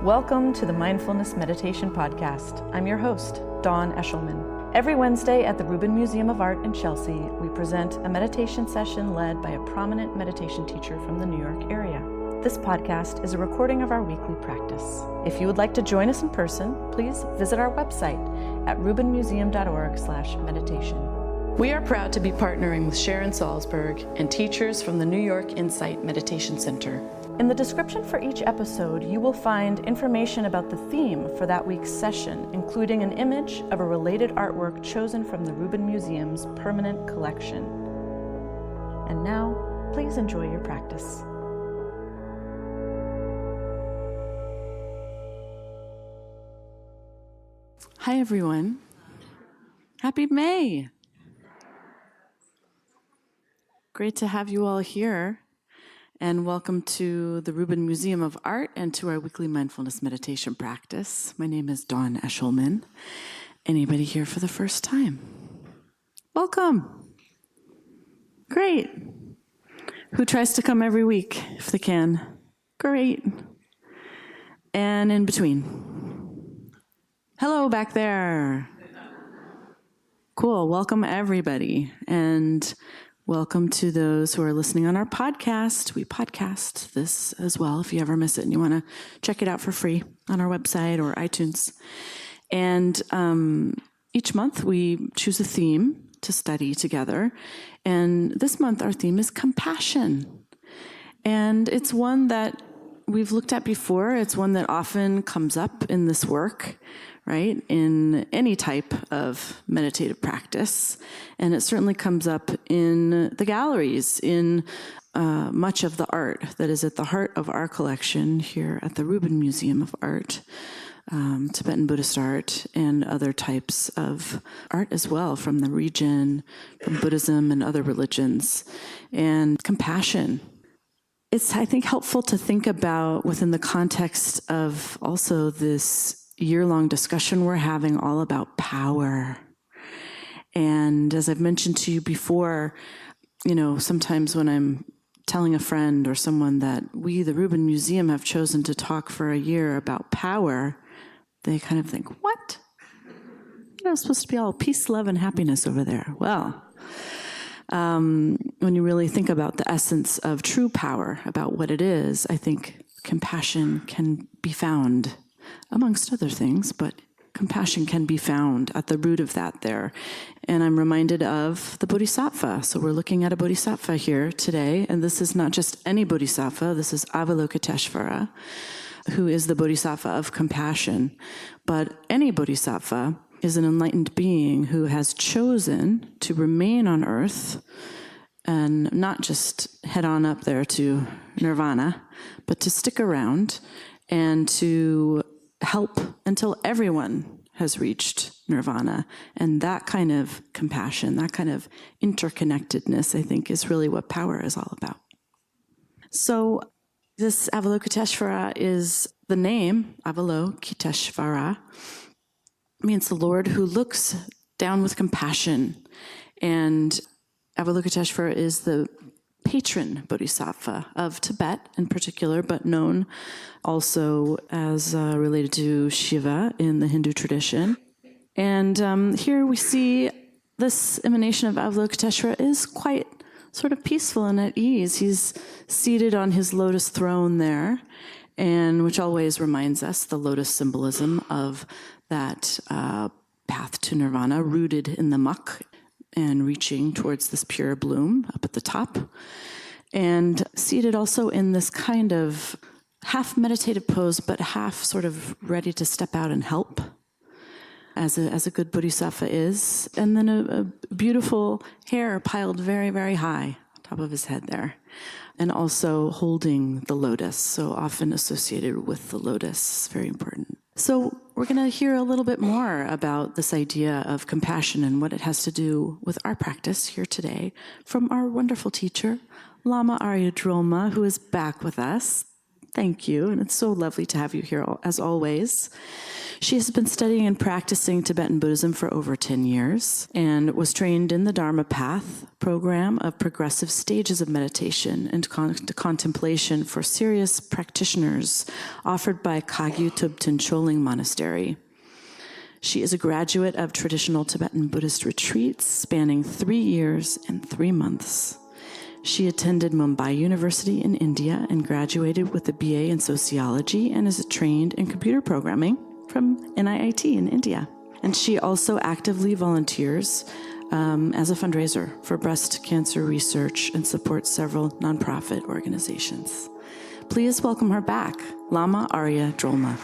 Welcome to the Mindfulness Meditation Podcast. I'm your host, Dawn Eshelman. Every Wednesday at the Rubin Museum of Art in Chelsea, we present a meditation session led by a prominent meditation teacher from the New York area. This podcast is a recording of our weekly practice. If you would like to join us in person, please visit our website at rubinmuseum.org/meditation. We are proud to be partnering with Sharon Salzberg and teachers from the New York Insight Meditation Center. In the description for each episode, you will find information about the theme for that week's session, including an image of a related artwork chosen from the Rubin Museum's permanent collection. And now, please enjoy your practice. Hi, everyone. Happy May. Great to have you all here. And welcome to the Rubin Museum of Art and to our weekly mindfulness meditation practice. My name is Dawn Eshelman. Anybody here for the first time? Welcome. Great. Who tries to come every week if they can? Great. And in between. Hello back there. Cool. Welcome everybody. And welcome to those who are listening on our podcast. We podcast this as well if you ever miss it and you want to check it out for free on our website or iTunes. And each month we choose a theme to study together. And this month our theme is compassion. And it's one that we've looked at before. It's one that often comes up in this work, right, in any type of meditative practice. And it certainly comes up in the galleries, in much of the art that is at the heart of our collection here at the Rubin Museum of Art, Tibetan Buddhist art, and other types of art as well from the region, from Buddhism and other religions. And compassion. It's, I think, helpful to think about within the context of also this year-long discussion we're having all about power. And as I've mentioned to you before, sometimes when I'm telling a friend or someone that we, the Rubin Museum, have chosen to talk for a year about power, they kind of think, what? It's supposed to be all peace, love, and happiness over there. Well, when you really think about the essence of true power, about what it is, I think compassion can be found amongst other things, but compassion can be found at the root of that there. And I'm reminded of the Bodhisattva. So we're looking at a Bodhisattva here today, and this is not just any Bodhisattva, this is Avalokiteshvara, who is the Bodhisattva of compassion. But any Bodhisattva is an enlightened being who has chosen to remain on earth and not just head on up there to nirvana, but to stick around and to help until everyone has reached nirvana. And that kind of compassion, that kind of interconnectedness, I think, is really what power is all about. So this Avalokiteshvara is the name, Avalokiteshvara, means the Lord who looks down with compassion. And Avalokiteshvara is the patron bodhisattva of Tibet in particular, but known also as related to Shiva in the Hindu tradition. And here we see this emanation of Avalokiteshvara is quite sort of peaceful and at ease. He's seated on his lotus throne there, and which always reminds us the lotus symbolism of that path to nirvana, rooted in the muck and reaching towards this pure bloom up at the top. And seated also in this kind of half meditative pose, but half sort of ready to step out and help, as a good bodhisattva is. And then a beautiful hair piled very, very high on top of his head there. And also holding the lotus, so often associated with the lotus, very important. So we're going to hear a little bit more about this idea of compassion and what it has to do with our practice here today from our wonderful teacher, Lama Aria Drolma, who is back with us Thank you, and it's so lovely to have you here, as always. She has been studying and practicing Tibetan Buddhism for over 10 years and was trained in the Dharma Path program of progressive stages of meditation and contemplation for serious practitioners offered by Kagyu Tubten Choling Monastery. She is a graduate of traditional Tibetan Buddhist retreats spanning 3 years and 3 months. She attended Mumbai University in India and graduated with a BA in sociology and is trained in computer programming from NIIT in India. And she also actively volunteers as a fundraiser for breast cancer research and supports several nonprofit organizations. Please welcome her back, Lama Aria Drolma.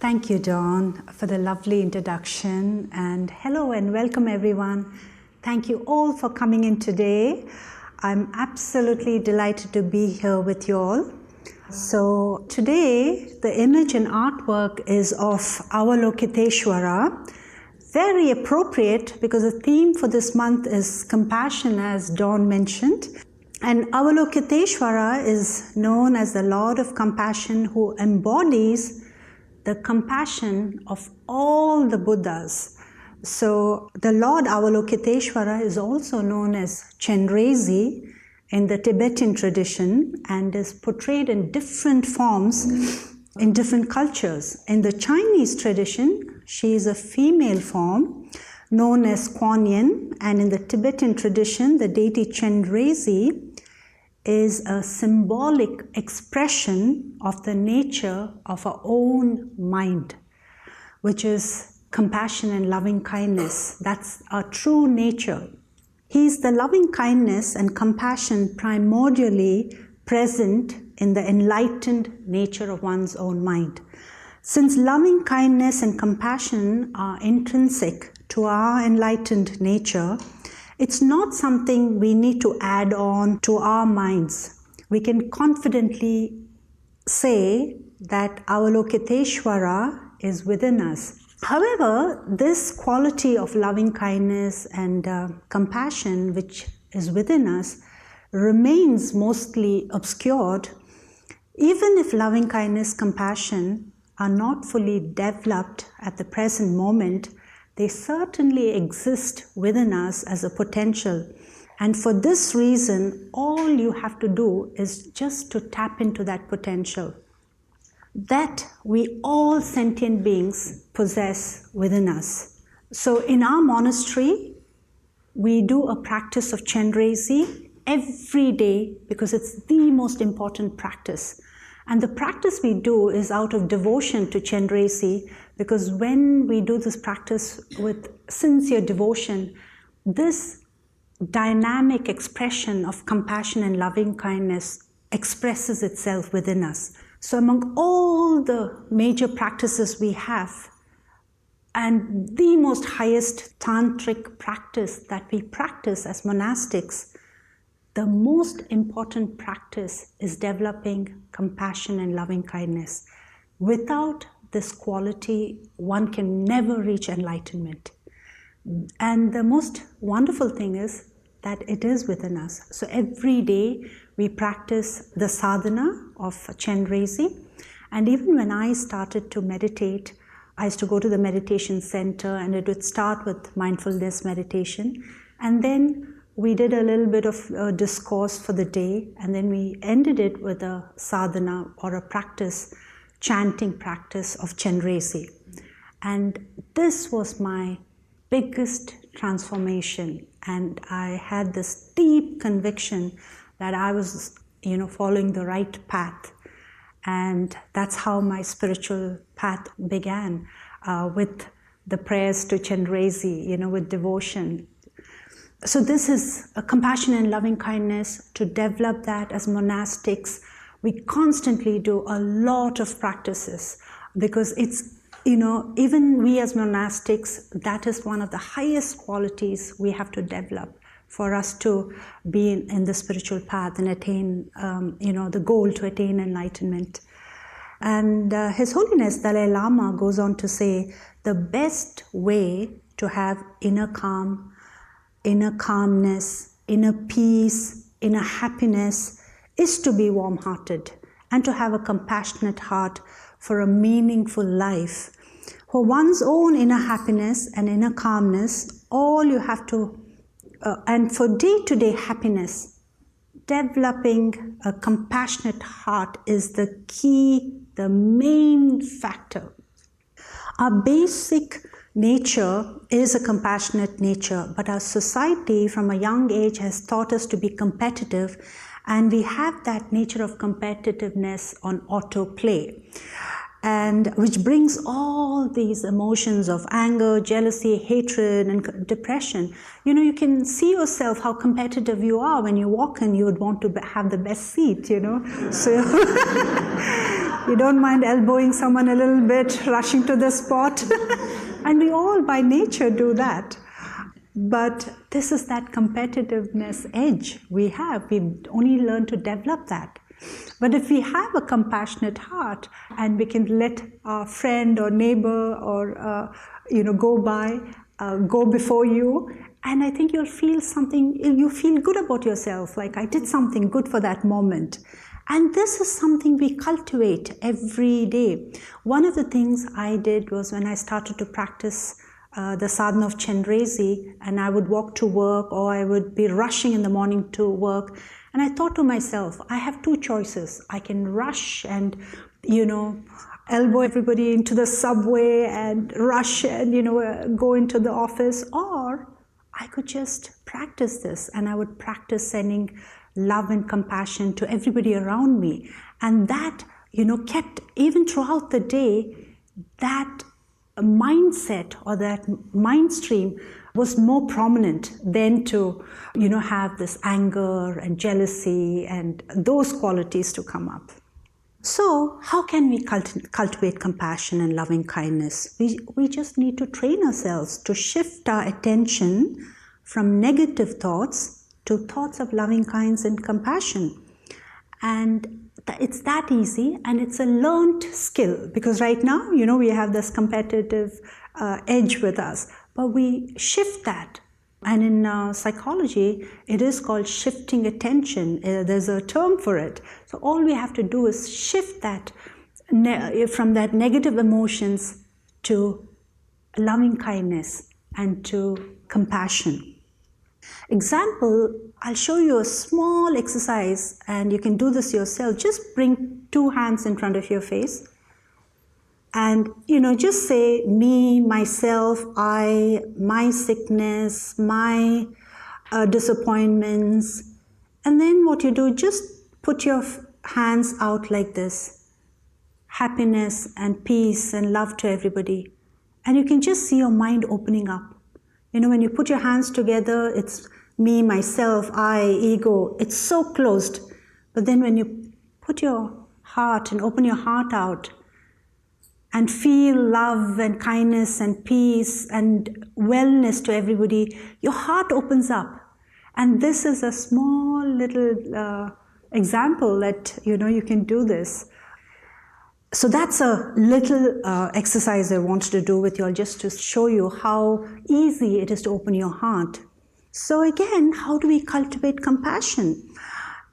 Thank you, Dawn, for the lovely introduction. And hello and welcome, everyone. Thank you all for coming in today. I'm absolutely delighted to be here with you all. So today, the image and artwork is of Avalokiteshvara. Very appropriate because the theme for this month is compassion, as Dawn mentioned. And Avalokiteshvara is known as the Lord of Compassion who embodies the compassion of all the Buddhas. So the Lord Avalokiteshvara is also known as Chenrezi in the Tibetan tradition and is portrayed in different forms in different cultures. In the Chinese tradition, she is a female form known as Kuan Yin, and in the Tibetan tradition, the deity Chenrezi is a symbolic expression of the nature of our own mind, which is compassion and loving kindness. That's our true nature. He's the loving kindness and compassion primordially present in the enlightened nature of one's own mind. Since loving kindness and compassion are intrinsic to our enlightened nature, it's not something we need to add on to our minds. We can confidently say that Avalokiteshvara is within us. However, this quality of loving kindness and compassion which is within us remains mostly obscured. Even if loving kindness, compassion are not fully developed at the present moment, they certainly exist within us as a potential. And for this reason, all you have to do is just to tap into that potential that we all sentient beings possess within us. So in our monastery, we do a practice of Chenrezi every day because it's the most important practice. And the practice we do is out of devotion to Chenrezi, because when we do this practice with sincere devotion, this dynamic expression of compassion and loving kindness expresses itself within us. So among all the major practices we have, and the most highest tantric practice that we practice as monastics, the most important practice is developing compassion and loving kindness. Without this quality, one can never reach enlightenment. And the most wonderful thing is that it is within us. So every day we practice the sadhana of Chenrezi. And even when I started to meditate, I used to go to the meditation center and it would start with mindfulness meditation. And then we did a little bit of discourse for the day. And then we ended it with a sadhana or a practice, chanting practice of Chenrezi. And this was my biggest transformation. And I had this deep conviction that I was, following the right path. And that's how my spiritual path began, with the prayers to Chenrezi, with devotion. So this is a compassion and loving kindness. To develop that as monastics, we constantly do a lot of practices because it's, even we as monastics, that is one of the highest qualities we have to develop for us to be in the spiritual path and attain, the goal to attain enlightenment. And His Holiness Dalai Lama goes on to say, the best way to have inner calm, inner calmness, inner peace, inner happiness is to be warm-hearted and to have a compassionate heart for a meaningful life. For one's own inner happiness and inner calmness, all you have to, and for day-to-day happiness, developing a compassionate heart is the key, the main factor. Our basic nature is a compassionate nature, but our society from a young age has taught us to be competitive, and we have that nature of competitiveness on autoplay, and which brings all these emotions of anger, jealousy, hatred, and depression. You know, you can see yourself how competitive you are. When you walk in, you would want to have the best seat, you know. So you don't mind elbowing someone a little bit, rushing to the spot. And we all by nature do that. But this is that competitiveness edge we have. We only learn to develop that. But if we have a compassionate heart and we can let our friend or neighbor or go before you, and I think you'll feel something, you feel good about yourself, like I did something good for that moment. And this is something we cultivate every day. One of the things I did was when I started to practice the sadhana of Chenrezi, and I would walk to work or I would be rushing in the morning to work. And I thought to myself, I have two choices. I can rush and, elbow everybody into the subway and rush and, go into the office, or I could just practice this, and I would practice sending love and compassion to everybody around me. And that, kept, even throughout the day, that mindset or that mind stream was more prominent than to, have this anger and jealousy and those qualities to come up. So how can we cultivate compassion and loving kindness? We just need to train ourselves to shift our attention from negative thoughts to thoughts of loving kindness and compassion. And it's that easy, and it's a learned skill, because right now, we have this competitive edge with us, but we shift that. And in psychology, it is called shifting attention. There's a term for it. So all we have to do is shift that from that negative emotions to loving kindness and to compassion. Example, I'll show you a small exercise, and you can do this yourself. Just bring two hands in front of your face. And, just say, me, myself, I, my sickness, my disappointments. And then what you do, just put your hands out like this. Happiness and peace and love to everybody. And you can just see your mind opening up. When you put your hands together, it's me, myself, I, ego. It's so closed. But then when you put your heart and open your heart out, and feel love and kindness and peace and wellness to everybody, your heart opens up. And this is a small little example that, you can do this. So that's a little exercise I wanted to do with you all, just to show you how easy it is to open your heart. So again, how do we cultivate compassion?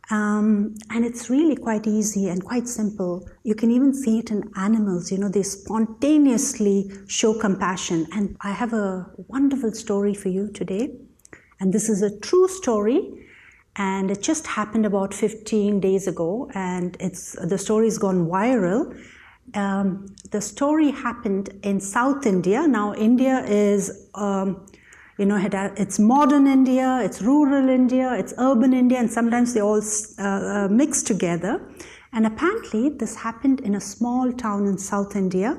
And it's really quite easy and quite simple. You can even see it in animals. They spontaneously show compassion. And I have a wonderful story for you today. And this is a true story. And it just happened about 15 days ago. And the story's gone viral. The story happened in South India. Now, India is it's modern India, it's rural India, it's urban India, and sometimes they all mix together. And apparently this happened in a small town in South India.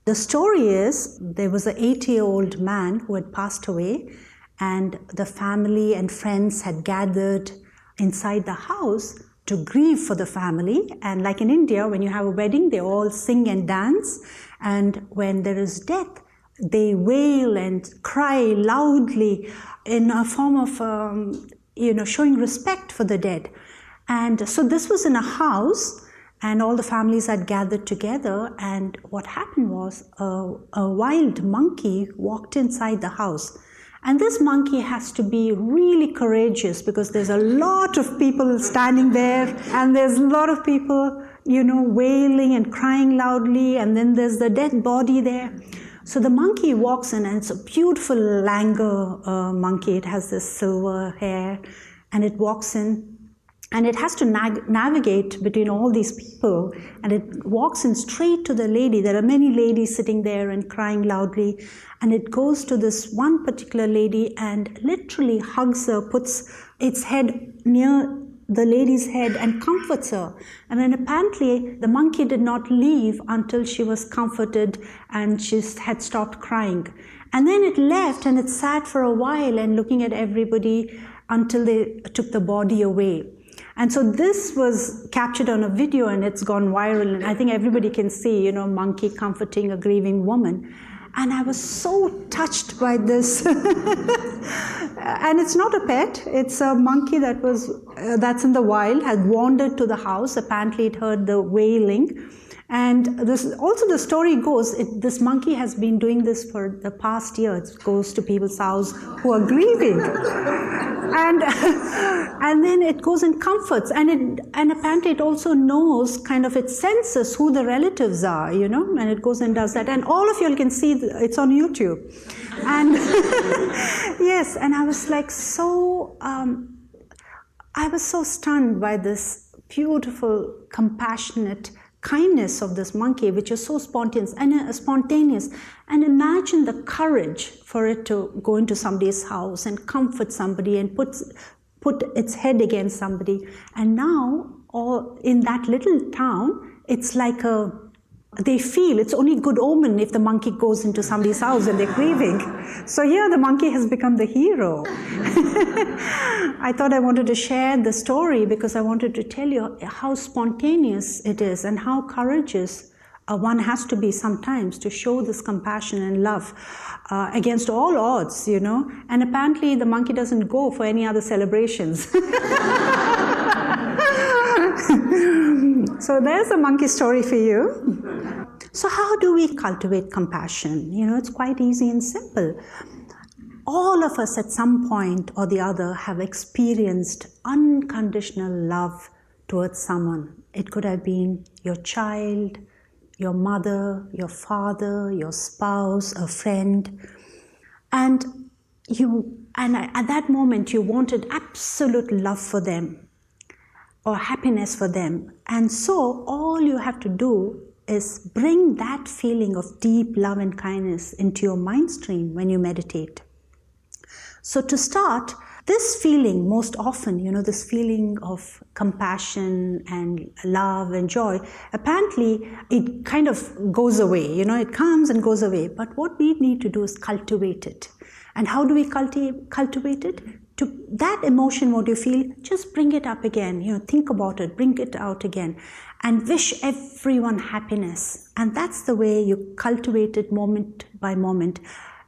The story is, there was an 80-year-old man who had passed away, and the family and friends had gathered inside the house to grieve for the family. And like in India, when you have a wedding, they all sing and dance. And when there is death, they wail and cry loudly in a form of, showing respect for the dead. And so this was in a house, and all the families had gathered together. And what happened was a wild monkey walked inside the house. And this monkey has to be really courageous because there's a lot of people standing there, and there's a lot of people, wailing and crying loudly, and then there's the dead body there. So the monkey walks in, and it's a beautiful langur monkey. It has this silver hair, and it walks in, and it has to navigate between all these people, and it walks in straight to the lady. There are many ladies sitting there and crying loudly, and it goes to this one particular lady and literally hugs her, puts its head near the lady's head and comforts her. And then apparently the monkey did not leave until she was comforted and she had stopped crying. And then it left, and it sat for a while and looking at everybody until they took the body away. And so this was captured on a video, and it's gone viral, and I think everybody can see, monkey comforting a grieving woman. And I was so touched by this. And it's not a pet, it's a monkey that's in the wild, had wandered to the house. Apparently it heard the wailing. And also the story goes, this monkey has been doing this for the past year. It goes to people's house who are grieving. And then it goes and comforts, and apparently it also knows, it senses who the relatives are, and it goes and does that. And all of you can see, it's on YouTube. And yes, and I was like I was so stunned by this beautiful, compassionate kindness of this monkey, which is so spontaneous. And imagine the courage for it to go into somebody's house and comfort somebody and put its head against somebody. And now, in that little town, it's like they feel it's only good omen if the monkey goes into somebody's house and they're grieving. So here the monkey has become the hero. I thought I wanted to share the story because I wanted to tell you how spontaneous it is and how courageous one has to be sometimes to show this compassion and love against all odds, And apparently the monkey doesn't go for any other celebrations. So there's a monkey story for you. So how do we cultivate compassion? It's quite easy and simple. All of us at some point or the other have experienced unconditional love towards someone. It could have been your child, your mother, your father, your spouse, a friend. And at that moment you wanted absolute love for them or happiness for them. And so all you have to do is bring that feeling of deep love and kindness into your mind stream when you meditate. So to start, this feeling most often, this feeling of compassion and love and joy, apparently it kind of goes away, it comes and goes away. But what we need to do is cultivate it. And how do we cultivate it? To that emotion, what you feel, just bring it up again, think about it, bring it out again, and wish everyone happiness. And that's the way you cultivate it moment by moment.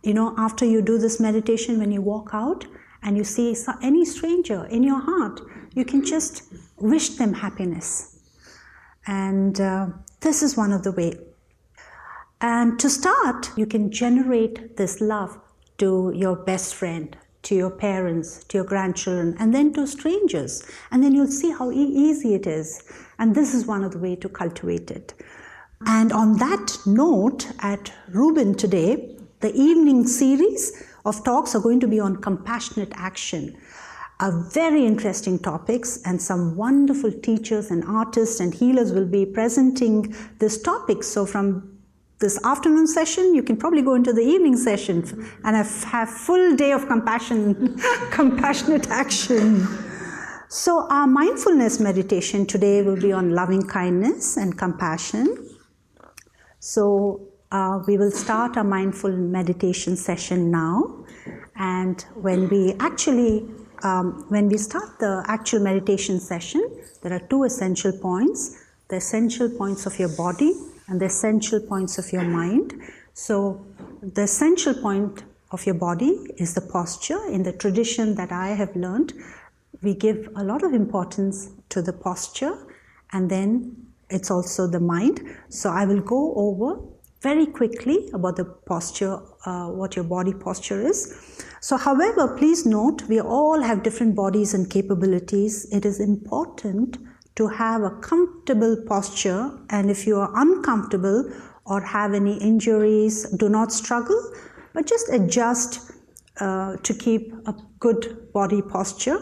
After you do this meditation, when you walk out and you see any stranger in your heart, you can just wish them happiness. And this is one of the ways. And to start, you can generate this love to your best friend, to your parents, to your grandchildren, and then to strangers. And then you'll see how easy it is. And this is one of the ways to cultivate it. And on that note, at Rubin today, the evening series of talks are going to be on compassionate action. Very interesting topics, and some wonderful teachers and artists and healers will be presenting this topic. So from this afternoon session, you can probably go into the evening session and have full day of compassionate action. So our mindfulness meditation today will be on loving kindness and compassion. So we will start our mindful meditation session now. And when we start the actual meditation session, there are two essential points: the essential points of your body and the essential points of your mind. So the essential point of your body is the posture. In the tradition that I have learned, we give a lot of importance to the posture, and then it's also the mind. So I will go over very quickly about the posture, what your body posture is. So however, please note, we all have different bodies and capabilities. It is important to have a comfortable posture, and if you are uncomfortable or have any injuries, do not struggle, but just adjust to keep a good body posture.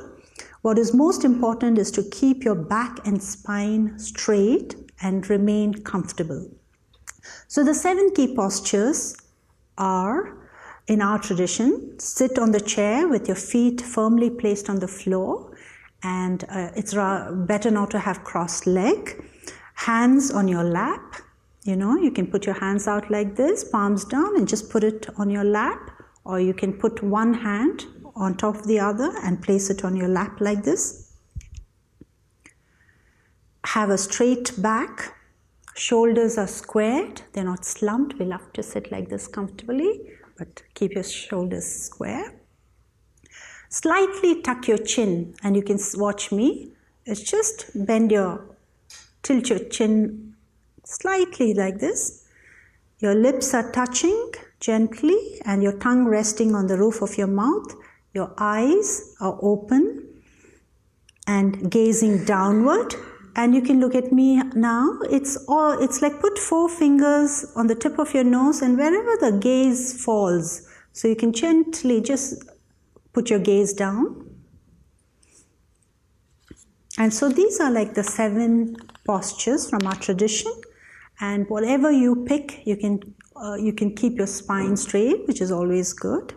What is most important is to keep your back and spine straight and remain comfortable. So the 7 key postures are, in our tradition, sit on the chair with your feet firmly placed on the floor, and it's better not to have crossed leg. Hands on your lap, you can put your hands out like this, palms down, and just put it on your lap, or you can put one hand on top of the other and place it on your lap like this. Have a straight back. Shoulders are squared, they're not slumped. We love to sit like this comfortably, but keep your shoulders square. Slightly tuck your chin, and you can watch me. It's just tilt your chin slightly like this. Your lips are touching gently, and your tongue resting on the roof of your mouth. Your eyes are open and gazing downward. And you can look at me now. It's like put 4 fingers on the tip of your nose, and wherever the gaze falls, so you can gently just put your gaze down. And so these are like the 7 postures from our tradition, and whatever you pick, you can keep your spine straight, which is always good.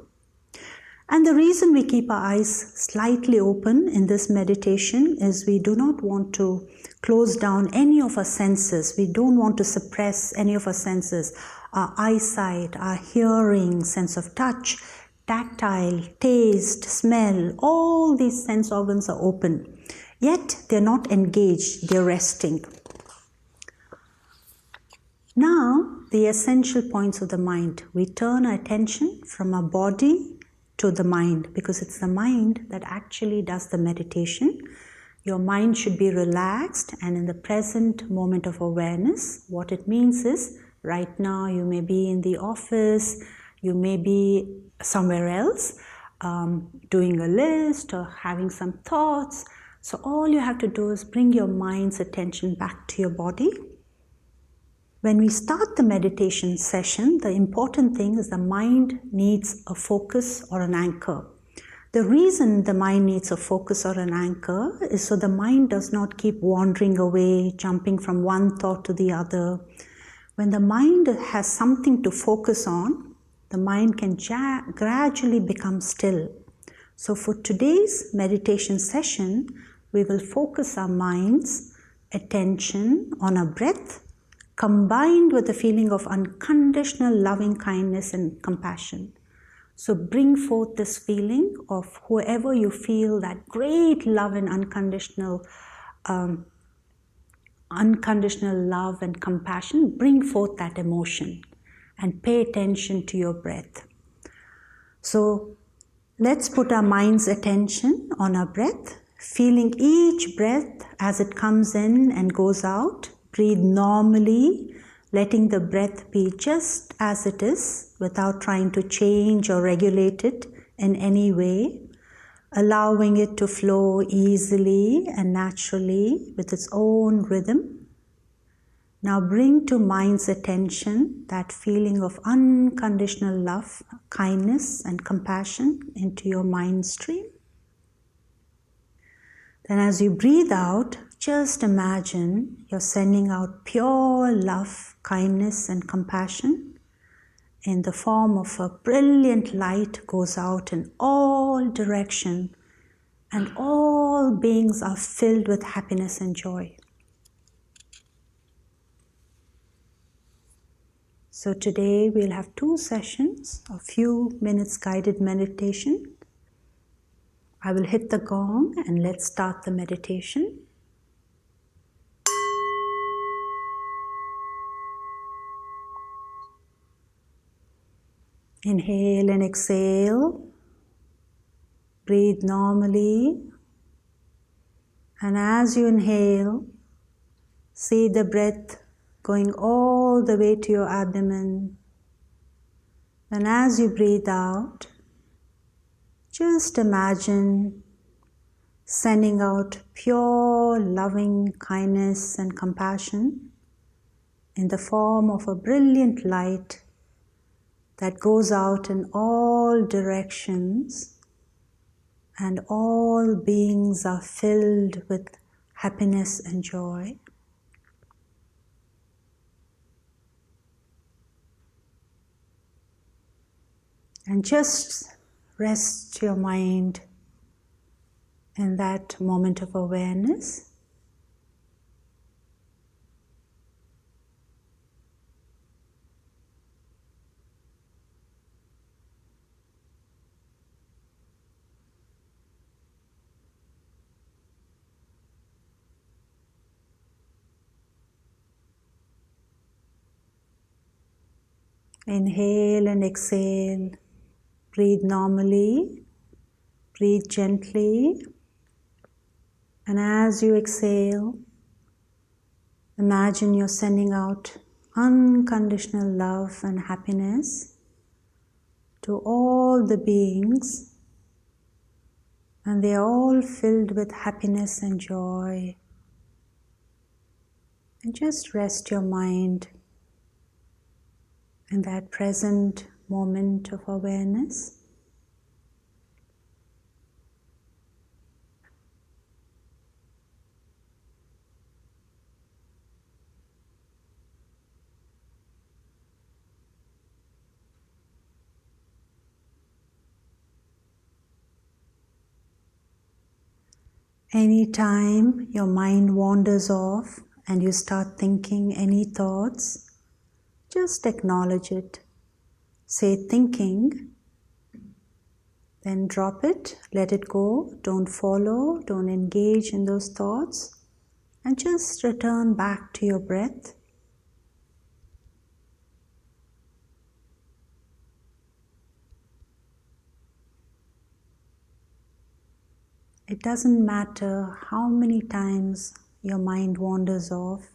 And the reason we keep our eyes slightly open in this meditation is we do not want to close down any of our senses. We don't want to suppress any of our senses. Our eyesight, our hearing, sense of touch, tactile, taste, smell, all these sense organs are open. Yet they're not engaged, they're resting. Now, the essential points of the mind. We turn our attention from our body to the mind, because it's the mind that actually does the meditation. Your mind should be relaxed and in the present moment of awareness. What it means is, right now you may be in the office, you may be somewhere else, doing a list or having some thoughts. So all you have to do is bring your mind's attention back to your body. When we start the meditation session, the important thing is the mind needs a focus or an anchor. The reason the mind needs a focus or an anchor is so the mind does not keep wandering away, jumping from one thought to the other. When the mind has something to focus on, the mind can gradually become still. So for today's meditation session, we will focus our mind's attention on our breath, combined with the feeling of unconditional loving kindness and compassion. So bring forth this feeling of whoever you feel that great love and unconditional love and compassion, bring forth that emotion and pay attention to your breath. So let's put our mind's attention on our breath, feeling each breath as it comes in and goes out. Breathe normally, letting the breath be just as it is without trying to change or regulate it in any way, allowing it to flow easily and naturally with its own rhythm. Now bring to mind's attention that feeling of unconditional love, kindness and compassion into your mind stream. Then as you breathe out, just imagine you're sending out pure love, kindness and compassion in the form of a brilliant light goes out in all directions, and all beings are filled with happiness and joy. So today we'll have 2 sessions, a few minutes guided meditation. I will hit the gong and let's start the meditation. Inhale and exhale. Breathe normally. And as you inhale, see the breath going all the way to your abdomen. And as you breathe out, just imagine sending out pure loving kindness and compassion in the form of a brilliant light that goes out in all directions, and all beings are filled with happiness and joy. And just rest your mind in that moment of awareness. Inhale and exhale. Breathe normally. Breathe gently. And as you exhale, imagine you're sending out unconditional love and happiness to all the beings, and they are all filled with happiness and joy. And just rest your mind in that present moment of awareness. Anytime your mind wanders off and you start thinking any thoughts, just acknowledge it. Say thinking, then drop it, let it go, don't follow, don't engage in those thoughts, and just return back to your breath. It doesn't matter how many times your mind wanders off.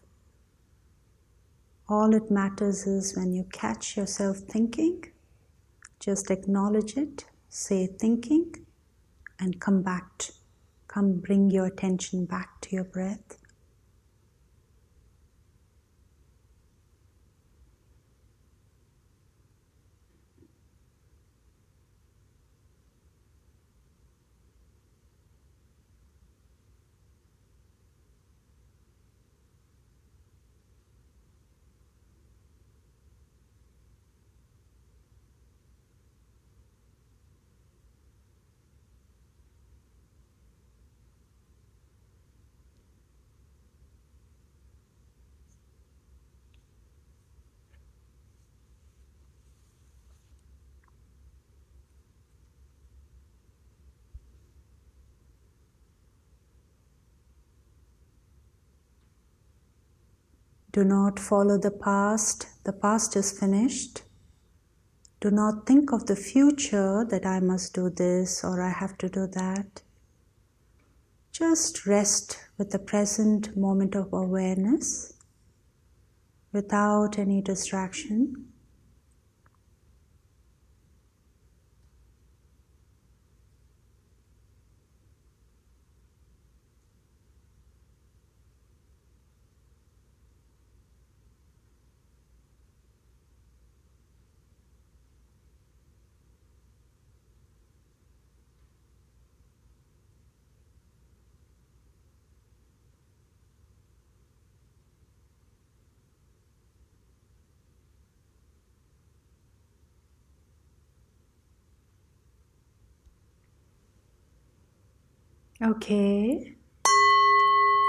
All it matters is when you catch yourself thinking, just acknowledge it, say thinking, and come bring your attention back to your breath. Do not follow the past is finished. Do not think of the future, that I must do this or I have to do that. Just rest with the present moment of awareness without any distraction. Okay,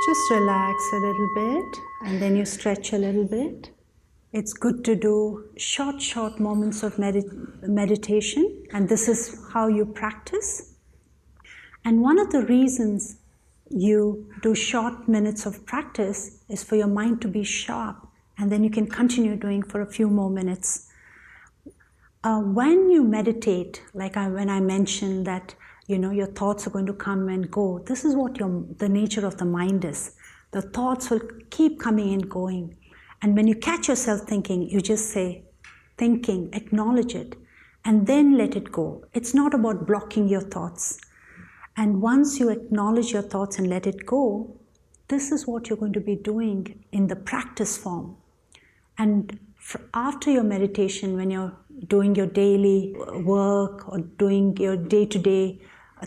just relax a little bit and then you stretch a little bit. It's good to do short moments of meditation, and this is how you practice. And one of the reasons you do short minutes of practice is for your mind to be sharp, and then you can continue doing for a few more minutes. When you meditate, when I mentioned that your thoughts are going to come and go, this is what the nature of the mind is. The thoughts will keep coming and going. And when you catch yourself thinking, you just say, thinking, acknowledge it, and then let it go. It's not about blocking your thoughts. And once you acknowledge your thoughts and let it go, this is what you're going to be doing in the practice form. And after your meditation, when you're doing your daily work or doing your day-to-day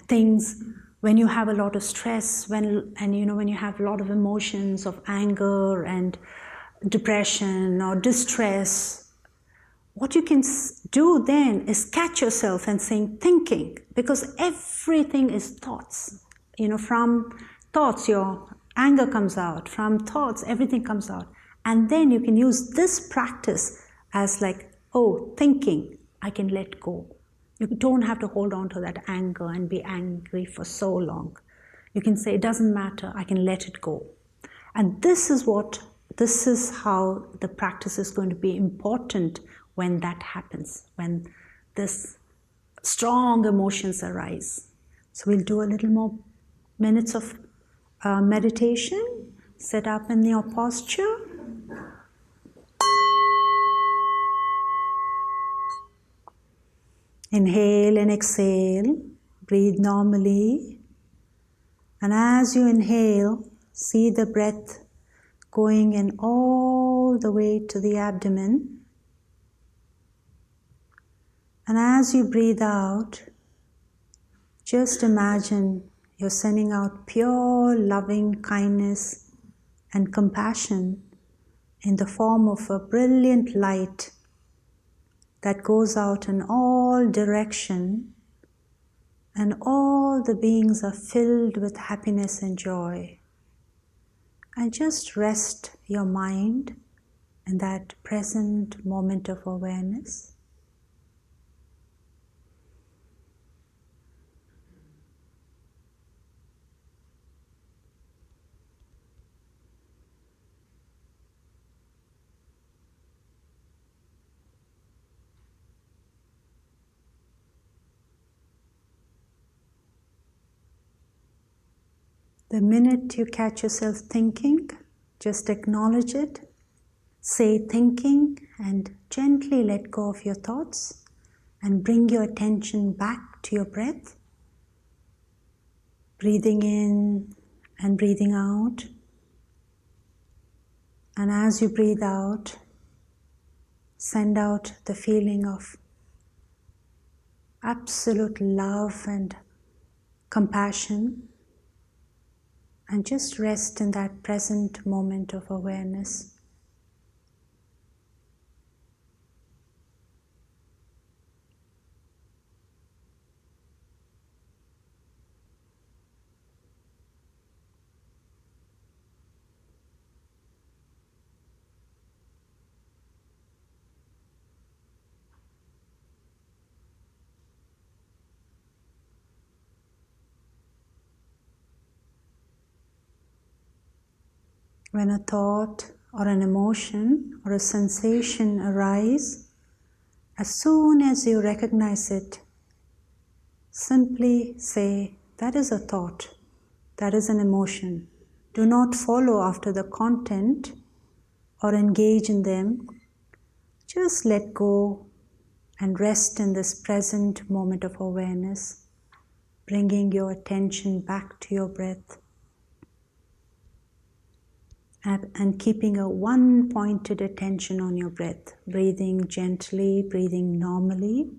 things, when you have a lot of stress, when you have a lot of emotions of anger and depression or distress, what you can do then is catch yourself and saying thinking, because everything is thoughts. From thoughts your anger comes out, from thoughts everything comes out. And then you can use this practice as like, oh, thinking, I can let go. You don't have to hold on to that anger and be angry for so long. You can say, it doesn't matter, I can let it go. And this is how the practice is going to be important when that happens, when this strong emotions arise. So we'll do a little more minutes of meditation. Sit up in your posture. Inhale and exhale. Breathe normally. And as you inhale, see the breath going in all the way to the abdomen. And as you breathe out, just imagine you're sending out pure loving kindness and compassion in the form of a brilliant light that goes out in all directions, and all the beings are filled with happiness and joy. And just rest your mind in that present moment of awareness. The minute you catch yourself thinking, just acknowledge it. Say thinking and gently let go of your thoughts and bring your attention back to your breath. Breathing in and breathing out. And as you breathe out, send out the feeling of absolute love and compassion. And just rest in that present moment of awareness. When a thought or an emotion or a sensation arise, as soon as you recognize it, simply say, that is a thought, that is an emotion. Do not follow after the content or engage in them. Just let go and rest in this present moment of awareness, bringing your attention back to your breath. And keeping a one-pointed attention on your breath, breathing gently, breathing normally.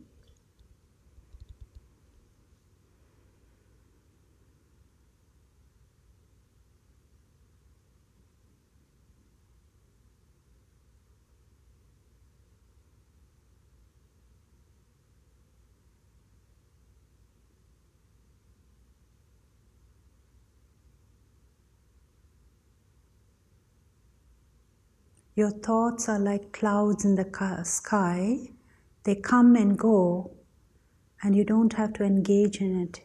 Your thoughts are like clouds in the sky. They come and go, and you don't have to engage in it.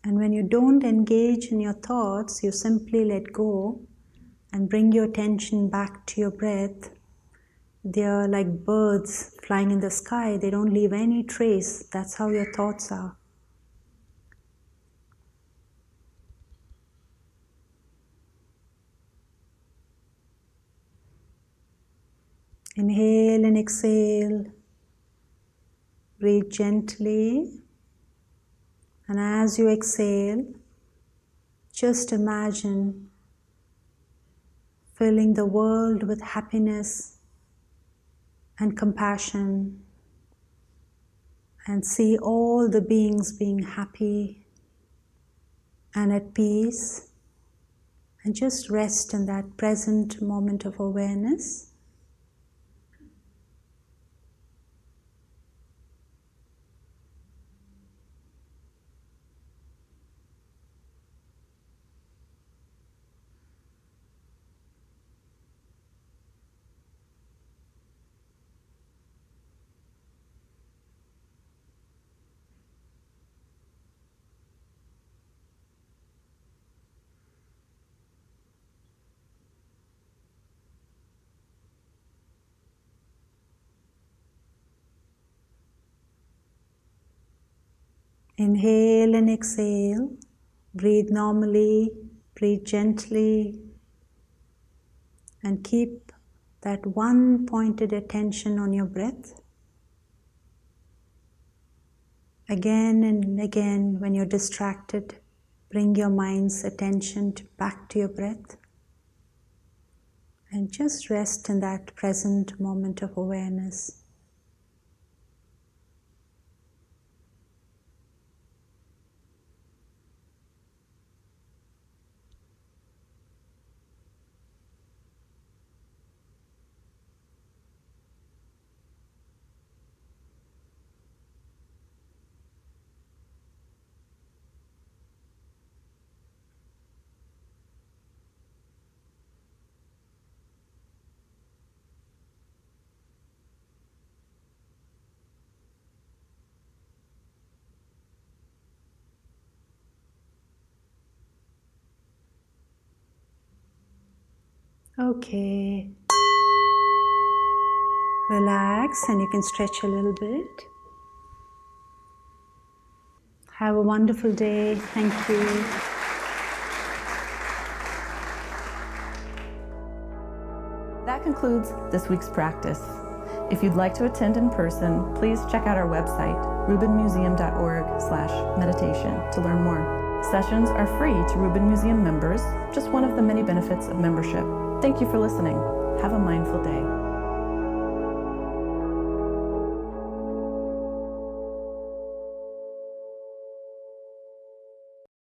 And when you don't engage in your thoughts, you simply let go and bring your attention back to your breath. They are like birds flying in the sky. They don't leave any trace. That's how your thoughts are. Inhale and exhale. Breathe gently. And as you exhale, just imagine filling the world with happiness and compassion, and see all the beings being happy and at peace, and just rest in that present moment of awareness. Inhale and exhale. Breathe normally, breathe gently, and keep that one pointed attention on your breath. Again and again, when you're distracted, bring your mind's attention back to your breath, and just rest in that present moment of awareness. Okay. Relax, and you can stretch a little bit. Have a wonderful day. Thank you. That concludes this week's practice. If you'd like to attend in person, please check out our website, rubinmuseum.org/meditation, to learn more. Sessions are free to Rubin Museum members, just one of the many benefits of membership. Thank you for listening. Have a mindful day.